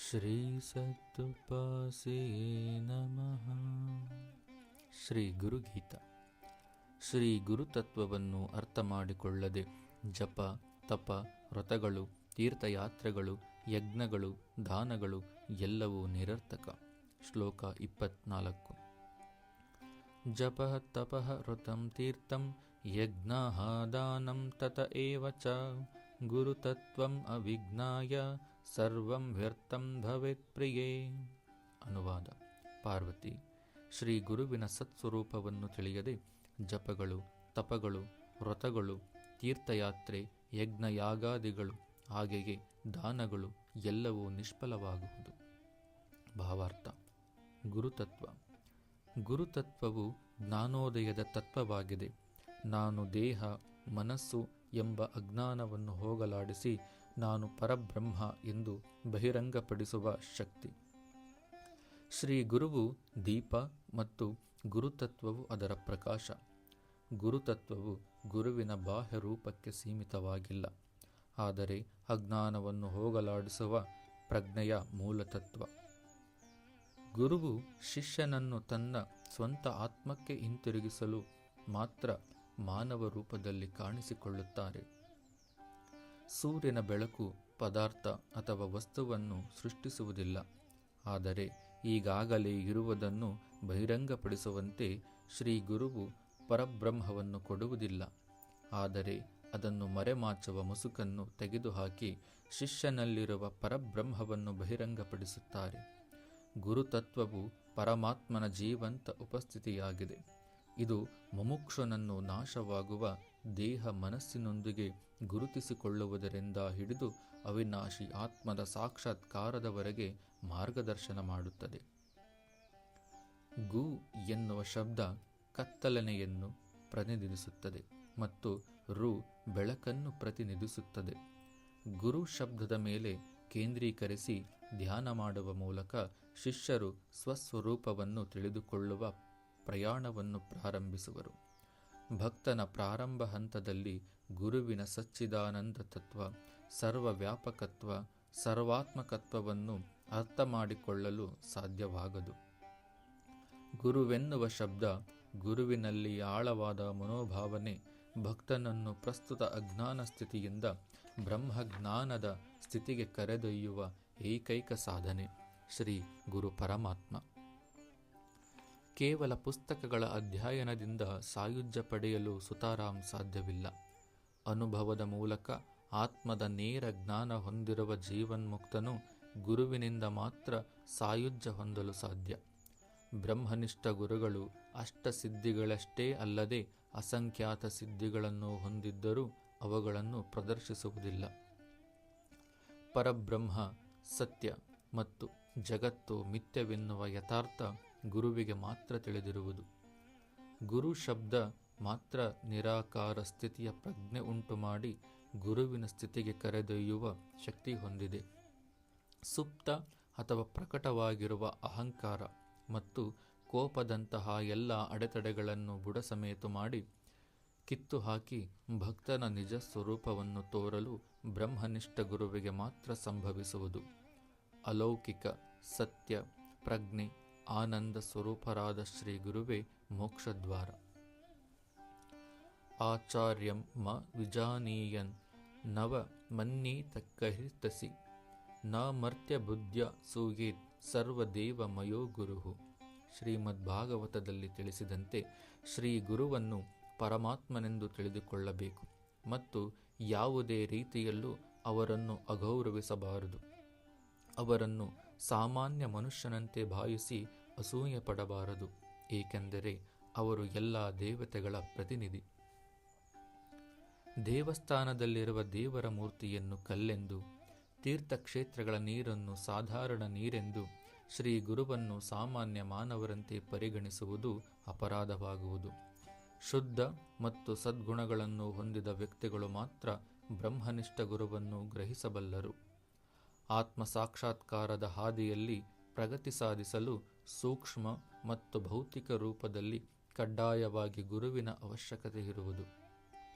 ಶ್ರೀ ಸತ್ಪಾಸೇ ನಮಃ. ಶ್ರೀ ಗುರುಗೀತ. ಶ್ರೀ ಗುರುತತ್ವವನ್ನು ಅರ್ಥ ಮಾಡಿಕೊಳ್ಳದೆ ಜಪ, ತಪ, ವ್ರತಗಳು, ತೀರ್ಥಯಾತ್ರೆಗಳು, ಯಜ್ಞಗಳು, ದಾನಗಳು ಎಲ್ಲವೂ ನಿರರ್ಥಕ. ಶ್ಲೋಕ 24. ಜಪಃ ತಪಃ ವ್ರತಂ ತೀರ್ಥಂ ಯಜ್ಞಃ ದಾನಂ ತತ ಏವ ಚ ಗುರುತತ್ವಂ ಅವಿಜ್ಞಾಯ ಸರ್ವಂ ವ್ಯರ್ಥಂ ಭವೇತ್ ಪ್ರಿಯೇ. ಅನುವಾದ. ಪಾರ್ವತಿ, ಶ್ರೀ ಗುರುವಿನ ಸತ್ಸ್ವರೂಪವನ್ನು ತಿಳಿಯದೆ ಜಪಗಳು, ತಪಗಳು, ವ್ರತಗಳು, ತೀರ್ಥಯಾತ್ರೆ, ಯಜ್ಞಯಾಗಾದಿಗಳು, ಹಾಗೆಯೇ ದಾನಗಳು ಎಲ್ಲವೂ ನಿಷ್ಫಲವಾಗುವುದು. ಭಾವಾರ್ಥ. ಗುರುತತ್ವ. ಗುರುತತ್ವವು ಜ್ಞಾನೋದಯದ ತತ್ವವಾಗಿದೆ. ನಾನು ದೇಹ, ಮನಸ್ಸು ಎಂಬ ಅಜ್ಞಾನವನ್ನು ಹೋಗಲಾಡಿಸಿ ನಾನು ಪರಬ್ರಹ್ಮ ಎಂದು ಬಹಿರಂಗಪಡಿಸುವ ಶಕ್ತಿ. ಶ್ರೀ ಗುರುವು ದೀಪ ಮತ್ತು ಗುರುತತ್ವವು ಅದರ ಪ್ರಕಾಶ. ಗುರುತತ್ವವು ಗುರುವಿನ ಬಾಹ್ಯ ರೂಪಕ್ಕೆ ಸೀಮಿತವಾಗಿಲ್ಲ, ಆದರೆ ಅಜ್ಞಾನವನ್ನು ಹೋಗಲಾಡಿಸುವ ಪ್ರಜ್ಞೆಯ ಮೂಲತತ್ವ. ಗುರುವು ಶಿಷ್ಯನನ್ನು ತನ್ನ ಸ್ವಂತ ಆತ್ಮಕ್ಕೆ ಹಿಂತಿರುಗಿಸಲು ಮಾತ್ರ ಮಾನವ ರೂಪದಲ್ಲಿ ಕಾಣಿಸಿಕೊಳ್ಳುತ್ತಾರೆ. ಸೂರ್ಯನ ಬೆಳಕು ಪದಾರ್ಥ ಅಥವಾ ವಸ್ತುವನ್ನು ಸೃಷ್ಟಿಸುವುದಿಲ್ಲ, ಆದರೆ ಈಗಾಗಲೇ ಇರುವುದನ್ನು ಬಹಿರಂಗಪಡಿಸುವಂತೆ ಶ್ರೀ ಗುರುವು ಪರಬ್ರಹ್ಮವನ್ನು ಕೊಡುವುದಿಲ್ಲ, ಆದರೆ ಅದನ್ನು ಮರೆಮಾಚುವ ಮುಸುಕನ್ನು ತೆಗೆದುಹಾಕಿ ಶಿಷ್ಯನಲ್ಲಿರುವ ಪರಬ್ರಹ್ಮವನ್ನು ಬಹಿರಂಗಪಡಿಸುತ್ತಾರೆ. ಗುರುತತ್ವವು ಪರಮಾತ್ಮನ ಜೀವಂತ ಉಪಸ್ಥಿತಿಯಾಗಿದೆ. ಇದು ಮುಮುಕ್ಷುನನ್ನು ನಾಶವಾಗುವ ದೇಹ ಮನಸ್ಸಿನೊಂದಿಗೆ ಗುರುತಿಸಿಕೊಳ್ಳುವುದರಿಂದ ಹಿಡಿದು ಅವಿನಾಶಿ ಆತ್ಮದ ಸಾಕ್ಷಾತ್ಕಾರದವರೆಗೆ ಮಾರ್ಗದರ್ಶನ ಮಾಡುತ್ತದೆ. ಗು ಎನ್ನುವ ಶಬ್ದ ಕತ್ತಲನೆಯನ್ನು ಪ್ರತಿನಿಧಿಸುತ್ತದೆ ಮತ್ತು ರು ಬೆಳಕನ್ನು ಪ್ರತಿನಿಧಿಸುತ್ತದೆ. ಗುರು ಶಬ್ದದ ಮೇಲೆ ಕೇಂದ್ರೀಕರಿಸಿ ಧ್ಯಾನ ಮಾಡುವ ಮೂಲಕ ಶಿಷ್ಯರು ಸ್ವಸ್ವರೂಪವನ್ನು ತಿಳಿದುಕೊಳ್ಳುವ ಪ್ರಯಾಣವನ್ನು ಪ್ರಾರಂಭಿಸುವರು. ಭಕ್ತನ ಪ್ರಾರಂಭ ಹಂತದಲ್ಲಿ ಗುರುವಿನ ಸಚ್ಚಿದಾನಂದ ತತ್ವ, ಸರ್ವವ್ಯಾಪಕತ್ವ, ಸರ್ವಾತ್ಮಕತ್ವವನ್ನು ಅರ್ಥ ಮಾಡಿಕೊಳ್ಳಲು ಸಾಧ್ಯವಾಗದು. ಗುರುವೆನ್ನುವ ಶಬ್ದ ಗುರುವಿನಲ್ಲಿ ಆಳವಾದ ಮನೋಭಾವನೆ ಭಕ್ತನನ್ನು ಪ್ರಸ್ತುತ ಅಜ್ಞಾನ ಸ್ಥಿತಿಯಿಂದ ಬ್ರಹ್ಮಜ್ಞಾನದ ಸ್ಥಿತಿಗೆ ಕರೆದೊಯ್ಯುವ ಏಕೈಕ ಸಾಧನೆ. ಶ್ರೀ ಗುರು ಪರಮಾತ್ಮ. ಕೇವಲ ಪುಸ್ತಕಗಳ ಅಧ್ಯಯನದಿಂದ ಸಾಯುಜ್ಯ ಪಡೆಯಲು ಸುತಾರಾಮ್ ಸಾಧ್ಯವಿಲ್ಲ. ಅನುಭವದ ಮೂಲಕ ಆತ್ಮದ ನೇರ ಜ್ಞಾನ ಹೊಂದಿರುವ ಜೀವನ್ಮುಕ್ತನು ಗುರುವಿನಿಂದ ಮಾತ್ರ ಸಾಯುಜ್ಯ ಹೊಂದಲು ಸಾಧ್ಯ. ಬ್ರಹ್ಮನಿಷ್ಠ ಗುರುಗಳು ಅಷ್ಟಸಿದ್ಧಿಗಳಷ್ಟೇ ಅಲ್ಲದೆ ಅಸಂಖ್ಯಾತ ಸಿದ್ಧಿಗಳನ್ನು ಹೊಂದಿದ್ದರೂ ಅವುಗಳನ್ನು ಪ್ರದರ್ಶಿಸುವುದಿಲ್ಲ. ಪರಬ್ರಹ್ಮ ಸತ್ಯ ಮತ್ತು ಜಗತ್ತು ಮಿಥ್ಯವೆನ್ನುವ ಯಥಾರ್ಥ ಗುರುವಿಗೆ ಮಾತ್ರ ತಿಳಿದಿರುವುದು. ಗುರು ಶಬ್ದ ಮಾತ್ರ ನಿರಾಕಾರ ಸ್ಥಿತಿಯ ಪ್ರಜ್ಞೆ ಉಂಟು ಮಾಡಿ ಗುರುವಿನ ಸ್ಥಿತಿಗೆ ಕರೆದೊಯ್ಯುವ ಶಕ್ತಿ ಹೊಂದಿದೆ. ಸುಪ್ತ ಅಥವಾ ಪ್ರಕಟವಾಗಿರುವ ಅಹಂಕಾರ ಮತ್ತು ಕೋಪದಂತಹ ಎಲ್ಲ ಅಡೆತಡೆಗಳನ್ನು ಬುಡಸಮೇತು ಮಾಡಿ ಕಿತ್ತು ಹಾಕಿ ಭಕ್ತನ ನಿಜ ಸ್ವರೂಪವನ್ನು ತೋರಲು ಬ್ರಹ್ಮನಿಷ್ಠ ಗುರುವಿಗೆ ಮಾತ್ರ ಸಂಭವಿಸುವುದು. ಅಲೌಕಿಕ ಸತ್ಯ ಪ್ರಜ್ಞೆ ಆನಂದ ಸ್ವರೂಪರಾದ ಶ್ರೀ ಗುರುವೇ ಮೋಕ್ಷದ್ವಾರ. ಆಚಾರ್ಯಂ ಮ ವಿಜಾನೀಯನ್ ನವ ಮನ್ಯೇತ ಕಹಿರ್ತಸಿ ನ ಮರ್ತ್ಯ ಬುದ್ಧ್ಯ ಸೂಯೇತ್ ಸರ್ವದೇವ ಮಯೋ ಗುರುಹು. ಶ್ರೀಮದ್ಭಾಗವತದಲ್ಲಿ ತಿಳಿಸಿದಂತೆ ಶ್ರೀ ಗುರುವನ್ನು ಪರಮಾತ್ಮನೆಂದು ತಿಳಿದುಕೊಳ್ಳಬೇಕು ಮತ್ತು ಯಾವುದೇ ರೀತಿಯಲ್ಲೂ ಅವರನ್ನು ಅಗೌರವಿಸಬಾರದು. ಅವರನ್ನು ಸಾಮಾನ್ಯ ಮನುಷ್ಯನಂತೆ ಭಾವಿಸಿ ಅಸೂಯೆ ಪಡಬಾರದು, ಏಕೆಂದರೆ ಅವರು ಎಲ್ಲ ದೇವತೆಗಳ ಪ್ರತಿನಿಧಿ. ದೇವಸ್ಥಾನದಲ್ಲಿರುವ ದೇವರ ಮೂರ್ತಿಯನ್ನು ಕಲ್ಲೆಂದು, ತೀರ್ಥಕ್ಷೇತ್ರಗಳ ನೀರನ್ನು ಸಾಧಾರಣ ನೀರೆಂದು, ಶ್ರೀ ಗುರುವನ್ನು ಸಾಮಾನ್ಯ ಮಾನವರಂತೆ ಪರಿಗಣಿಸುವುದು ಅಪರಾಧವಾಗುವುದು. ಶುದ್ಧ ಮತ್ತು ಸದ್ಗುಣಗಳನ್ನು ಹೊಂದಿದ ವ್ಯಕ್ತಿಗಳು ಮಾತ್ರ ಬ್ರಹ್ಮನಿಷ್ಠ ಗುರುವನ್ನು ಗ್ರಹಿಸಬಲ್ಲರು. ಆತ್ಮ ಸಾಕ್ಷಾತ್ಕಾರದ ಹಾದಿಯಲ್ಲಿ ಪ್ರಗತಿ ಸಾಧಿಸಲು ಸೂಕ್ಷ್ಮ ಮತ್ತು ಭೌತಿಕ ರೂಪದಲ್ಲಿ ಕಡ್ಡಾಯವಾಗಿ ಗುರುವಿನ ಅವಶ್ಯಕತೆ ಇರುವುದು.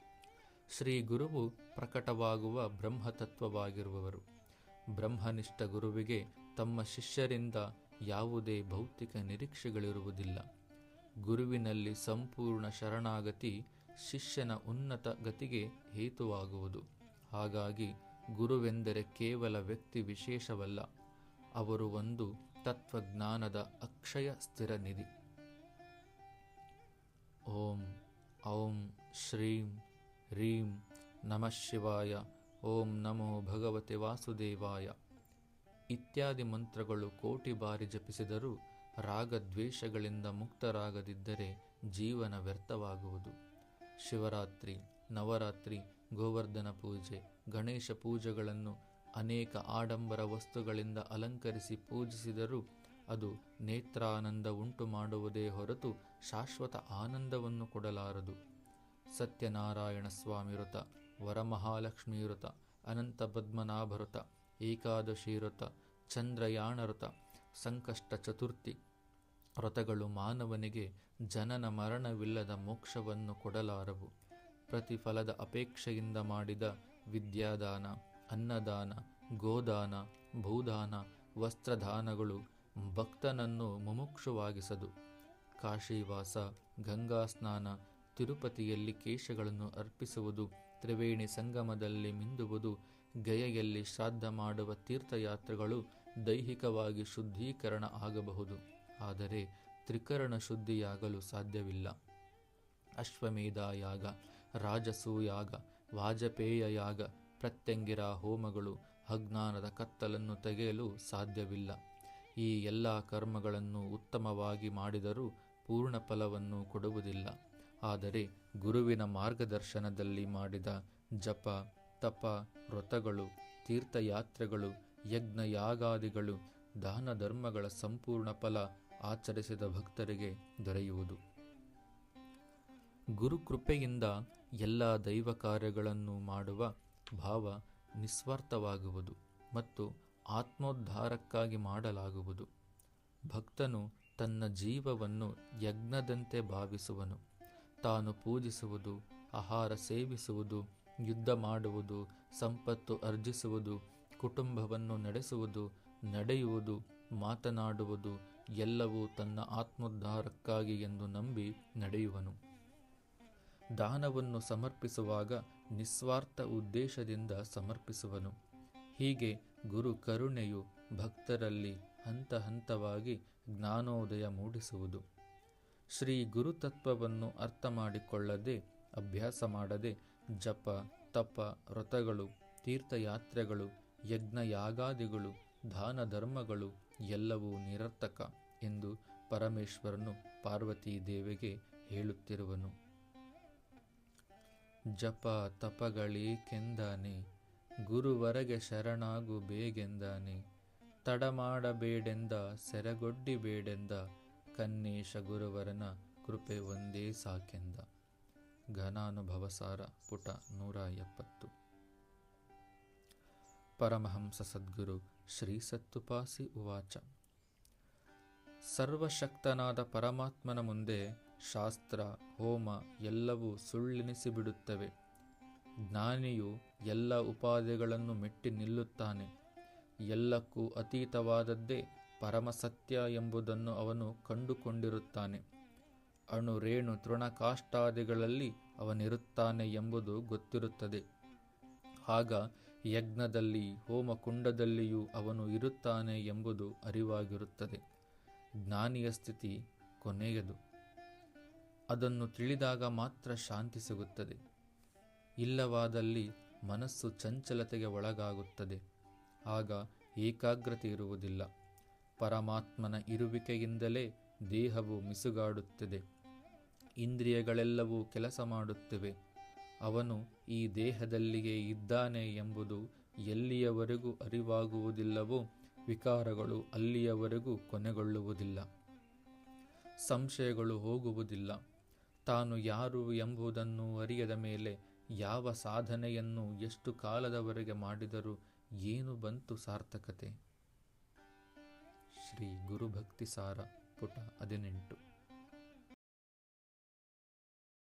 ಶ್ರೀ ಗುರುವು ಪ್ರಕಟವಾಗುವ ಬ್ರಹ್ಮತತ್ವವಾಗಿರುವವರು. ಬ್ರಹ್ಮನಿಷ್ಠ ಗುರುವಿಗೆ ತಮ್ಮ ಶಿಷ್ಯರಿಂದ ಯಾವುದೇ ಭೌತಿಕ ನಿರೀಕ್ಷೆಗಳಿರುವುದಿಲ್ಲ. ಗುರುವಿನಲ್ಲಿ ಸಂಪೂರ್ಣ ಶರಣಾಗತಿ ಶಿಷ್ಯನ ಉನ್ನತ ಗತಿಗೆ ಹೇತುವಾಗುವುದು. ಹಾಗಾಗಿ ಗುರುವೆಂದರೆ ಕೇವಲ ವ್ಯಕ್ತಿ ವಿಶೇಷವಲ್ಲ, ಅವರು ಒಂದು ತತ್ವಜ್ಞಾನದ ಅಕ್ಷಯ ಸ್ಥಿರ ನಿಧಿ. ಓಂ ಔಂ ಶ್ರೀಂ ಹ್ರೀಂ ನಮಃ ಶಿವಾಯ. ಓಂ ನಮೋ ಭಗವತೆ ವಾಸುದೇವಾಯ ಇತ್ಯಾದಿ ಮಂತ್ರಗಳು ಕೋಟಿ ಬಾರಿ ಜಪಿಸಿದರೂ ರಾಗದ್ವೇಷಗಳಿಂದ ಮುಕ್ತರಾಗದಿದ್ದರೆ ಜೀವನ ವ್ಯರ್ಥವಾಗುವುದು. ಶಿವರಾತ್ರಿ, ನವರಾತ್ರಿ, ಗೋವರ್ಧನ ಪೂಜೆ, ಗಣೇಶ ಪೂಜೆಗಳನ್ನು ಅನೇಕ ಆಡಂಬರ ವಸ್ತುಗಳಿಂದ ಅಲಂಕರಿಸಿ ಪೂಜಿಸಿದರೂ ಅದು ನೇತ್ರಾನಂದ ಉಂಟು ಮಾಡುವುದೇ ಹೊರತು ಶಾಶ್ವತ ಆನಂದವನ್ನು ಕೊಡಲಾರದು. ಸತ್ಯನಾರಾಯಣ ಸ್ವಾಮಿ ವ್ರತ, ವರಮಹಾಲಕ್ಷ್ಮೀ ವ್ರತ, ಅನಂತ ಪದ್ಮನಾಭ ವ್ರತ, ಏಕಾದಶಿ ವ್ರತ, ಚಂದ್ರಯಾಣ ವ್ರತ, ಸಂಕಷ್ಟ ಚತುರ್ಥಿ ವ್ರತಗಳು ಮಾನವನಿಗೆ ಜನನ ಮರಣವಿಲ್ಲದ ಮೋಕ್ಷವನ್ನು ಕೊಡಲಾರವು. ಪ್ರತಿಫಲದ ಅಪೇಕ್ಷೆಯಿಂದ ಮಾಡಿದ ವಿದ್ಯಾದಾನ, ಅನ್ನದಾನ, ಗೋದಾನ, ಭೂದಾನ, ವಸ್ತ್ರದಾನಗಳು ಭಕ್ತನನ್ನು ಮುಮುಕ್ಷುವಾಗಿಸದು. ಕಾಶಿವಾಸ, ಗಂಗಾ ಸ್ನಾನ, ತಿರುಪತಿಯಲ್ಲಿ ಕೇಶಗಳನ್ನು ಅರ್ಪಿಸುವುದು, ತ್ರಿವೇಣಿ ಸಂಗಮದಲ್ಲಿ ಮಿಂದುವುದು, ಗಯೆಯಲ್ಲಿ ಶ್ರಾದ್ದ ಮಾಡುವ ತೀರ್ಥಯಾತ್ರೆಗಳು ದೈಹಿಕವಾಗಿ ಶುದ್ಧೀಕರಣ ಆಗಬಹುದು, ಆದರೆ ತ್ರಿಕರಣ ಶುದ್ಧಿಯಾಗಲು ಸಾಧ್ಯವಿಲ್ಲ. ಅಶ್ವಮೇಧ ಯಾಗ, ರಾಜಸೂಯಾಗ, ವಾಜಪೇಯ ಯಾಗ, ಪ್ರತ್ಯಂಗಿರ ಹೋಮಗಳು ಅಜ್ಞಾನದ ಕತ್ತಲನ್ನು ತೆಗೆಯಲು ಸಾಧ್ಯವಿಲ್ಲ. ಈ ಎಲ್ಲ ಕರ್ಮಗಳನ್ನು ಉತ್ತಮವಾಗಿ ಮಾಡಿದರೂ ಪೂರ್ಣ ಫಲವನ್ನು ಕೊಡುವುದಿಲ್ಲ. ಆದರೆ ಗುರುವಿನ ಮಾರ್ಗದರ್ಶನದಲ್ಲಿ ಮಾಡಿದ ಜಪ, ತಪ, ವ್ರತಗಳು, ತೀರ್ಥಯಾತ್ರೆಗಳು, ಯಜ್ಞ ಯಾಗಾದಿಗಳು, ದಾನ ಧರ್ಮಗಳ ಸಂಪೂರ್ಣ ಫಲ ಆಚರಿಸಿದ ಭಕ್ತರಿಗೆ ದೊರೆಯುವುದು. ಗುರುಕೃಪೆಯಿಂದ ಎಲ್ಲ ದೈವ ಕಾರ್ಯಗಳನ್ನು ಮಾಡುವ ಭಾವ ನಿಸ್ವಾರ್ಥವಾಗುವುದು ಮತ್ತು ಆತ್ಮೋದ್ಧಾರಕ್ಕಾಗಿ ಮಾಡಲಾಗುವುದು. ಭಕ್ತನು ತನ್ನ ಜೀವವನ್ನು ಯಜ್ಞದಂತೆ ಭಾವಿಸುವನು. ತಾನು ಪೂಜಿಸುವುದು, ಆಹಾರ ಸೇವಿಸುವುದು, ಯುದ್ಧ ಮಾಡುವುದು, ಸಂಪತ್ತು ಅರ್ಜಿಸುವುದು, ಕುಟುಂಬವನ್ನು ನಡೆಸುವುದು, ನಡೆಯುವುದು, ಮಾತನಾಡುವುದು ಎಲ್ಲವೂ ತನ್ನ ಆತ್ಮೋದ್ಧಾರಕ್ಕಾಗಿ ಎಂದು ನಂಬಿ ನಡೆಯುವನು. ದಾನವನ್ನು ಸಮರ್ಪಿಸುವಾಗ ನಿಸ್ವಾರ್ಥ ಉದ್ದೇಶದಿಂದ ಸಮರ್ಪಿಸುವನು. ಹೀಗೆ ಗುರು ಕರುಣೆಯು ಭಕ್ತರಲ್ಲಿ ಹಂತ ಹಂತವಾಗಿ ಜ್ಞಾನೋದಯ ಮೂಡಿಸುವುದು. ಶ್ರೀ ಗುರುತತ್ವವನ್ನು ಅರ್ಥ ಮಾಡಿಕೊಳ್ಳದೆ, ಅಭ್ಯಾಸ ಮಾಡದೆ ಜಪ, ತಪ, ವ್ರತಗಳು, ತೀರ್ಥಯಾತ್ರೆಗಳು, ಯಜ್ಞ ಯಾಗಾದಿಗಳು, ದಾನ ಧರ್ಮಗಳು ಎಲ್ಲವೂ ನಿರರ್ಥಕ ಎಂದು ಪರಮೇಶ್ವರನು ಪಾರ್ವತೀ ದೇವಿಗೆ ಹೇಳುತ್ತಿರುವನು. ಜಪ ತಪಗಳೇಕೆಂದಾನೆ, ಗುರುವರಗೆ ಶರಣಾಗು ಬೇಗೆಂದಾನೆ, ತಡಮಾಡಬೇಡೆಂದ ಸೆರಗೊಡ್ಡಿಬೇಡೆಂದ, ಕನ್ನೇಶ ಗುರುವರನ ಕೃಪೆ ಒಂದೇ ಸಾಕೆಂದ. ಘನಾನುಭವಸಾರ ಪುಟ 170. ಪರಮಹಂಸ ಸದ್ಗುರು ಶ್ರೀ ಸತ್ತುಪಾಸಿ ಉವಾಚ. ಸರ್ವಶಕ್ತನಾದ ಪರಮಾತ್ಮನ ಮುಂದೆ ಶಾಸ್ತ್ರ, ಹೋಮ ಎಲ್ಲವೂ ಸುಳ್ಳೆನಿಸಿಬಿಡುತ್ತವೆ. ಜ್ಞಾನಿಯು ಎಲ್ಲ ಉಪಾಧಿಗಳನ್ನು ಮೆಟ್ಟಿ ನಿಲ್ಲುತ್ತಾನೆ. ಎಲ್ಲಕ್ಕೂ ಅತೀತವಾದದ್ದೇ ಪರಮಸತ್ಯ ಎಂಬುದನ್ನು ಅವನು ಕಂಡುಕೊಂಡಿರುತ್ತಾನೆ. ಅಣು ರೇಣು ತೃಣಕಾಷ್ಟಾದಿಗಳಲ್ಲಿ ಅವನಿರುತ್ತಾನೆ ಎಂಬುದು ಗೊತ್ತಿರುತ್ತದೆ. ಆಗ ಯಜ್ಞದಲ್ಲಿ, ಹೋಮಕುಂಡದಲ್ಲಿಯೂ ಅವನು ಇರುತ್ತಾನೆ ಎಂಬುದು ಅರಿವಾಗಿರುತ್ತದೆ. ಜ್ಞಾನಿಯ ಸ್ಥಿತಿ ಕೊನೆಯದು. ಅದನ್ನು ತಿಳಿದಾಗ ಮಾತ್ರ ಶಾಂತಿ ಸಿಗುತ್ತದೆ. ಇಲ್ಲವಾದಲ್ಲಿ ಮನಸ್ಸು ಚಂಚಲತೆಗೆ ಒಳಗಾಗುತ್ತದೆ. ಆಗ ಏಕಾಗ್ರತೆ ಇರುವುದಿಲ್ಲ. ಪರಮಾತ್ಮನ ಇರುವಿಕೆಯಿಂದಲೇ ದೇಹವು ಮಿಸುಗಾಡುತ್ತದೆ. ಇಂದ್ರಿಯಗಳೆಲ್ಲವೂ ಕೆಲಸ ಮಾಡುತ್ತಿವೆ. ಅವನು ಈ ದೇಹದಲ್ಲಿಯೇ ಇದ್ದಾನೆ ಎಂಬುದು ಎಲ್ಲಿಯವರೆಗೂ ಅರಿವಾಗುವುದಿಲ್ಲವೋ ವಿಕಾರಗಳು ಅಲ್ಲಿಯವರೆಗೂ ಕೊನೆಗೊಳ್ಳುವುದಿಲ್ಲ. ಸಂಶಯಗಳು ಹೋಗುವುದಿಲ್ಲ. ತಾನು ಯಾರು ಎಂಬುದನ್ನು ಅರಿಯದ ಮೇಲೆ ಯಾವ ಸಾಧನೆಯನ್ನು ಎಷ್ಟು ಕಾಲದವರೆಗೆ ಮಾಡಿದರೂ ಏನು ಬಂತು ಸಾರ್ಥಕತೆ? ಶ್ರೀ ಗುರುಭಕ್ತಿ ಸಾರ ಪುಟ 18.